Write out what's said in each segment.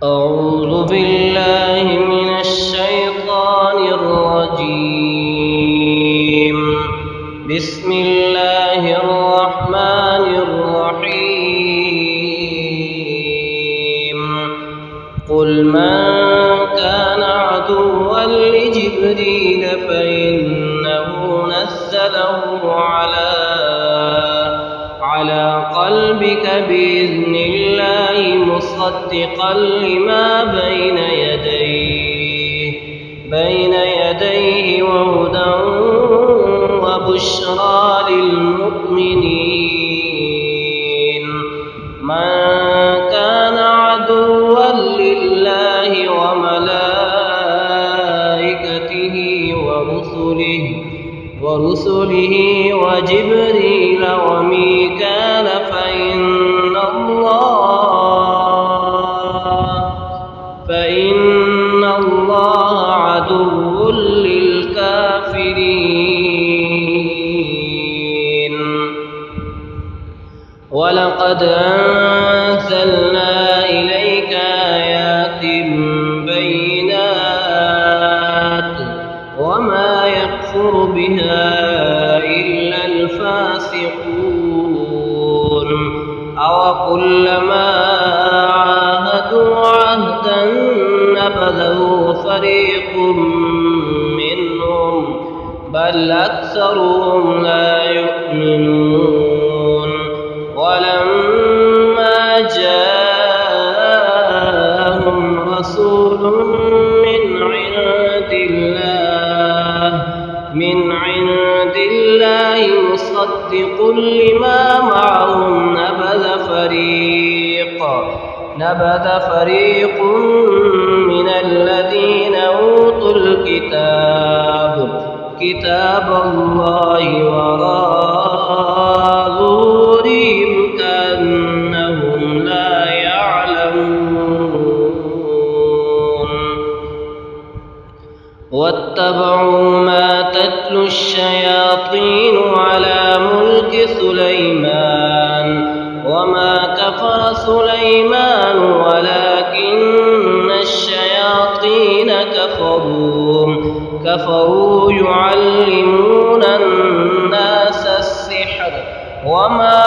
أعوذ بالله من الشيطان الرجيم. بسم الله الرحمن الرحيم. قل من كان عدوا لجبريل فإنه نزله على قلبك بإذن الله مصدقا لما بين يديه وهدى وبشرى للمؤمنين. من كان عدوا لله وملائكته ورسله وجبريل وميكال فإن الله عدو للكافرين. ولقد أنزلنا إليك آيات بينات وما يكفر بها إلا الفاسقون. أوكلما عاهدوا عهدا نبذه فريق منهم بل أكثرهم لا يؤمنون. ولما جاءهم رسول من عند الله مصدق لما معهم نبذ فريق من الذين أوتوا كتاب الله وراء ظهورهم كأنهم لا يعلمون. واتبعوا ما تتلو الشياطين على ملك سليمان وما كفر سليمان ولكن الشياطين كفروا يعلمون الناس السحر وما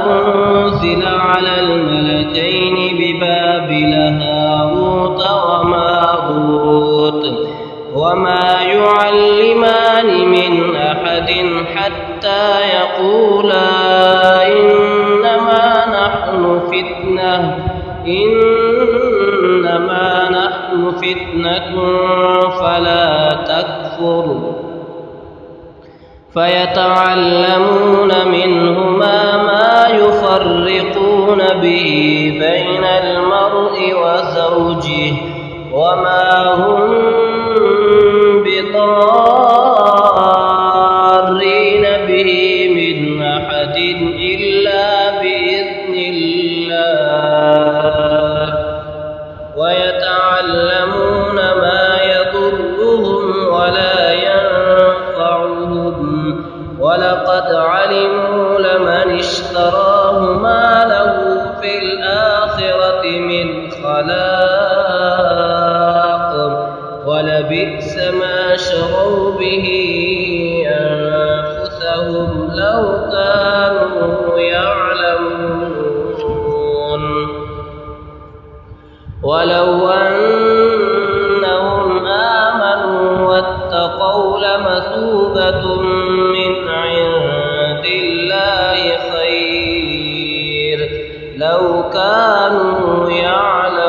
أنزل على الملكين ببابل هاروت وماروت وما يعلمان من أحد حتى يقولا إنما نحن فتنة فلا تكفر. فيتعلمون منهما ما يفرقون به بين المرء وزوجه وما هم بضارين به من أحد إلا بإذن الله. ويتعلمون ما يضرهم ولا ينفعهم ولقد علموا لمن اشتراه ما له في الآخرة من خلاق ولبئس ما شروا به أنفسهم لو كانوا يعلمون. ولو أنهم آمنوا واتقوا لمثوبة من عند الله خير لو كانوا يعلمون.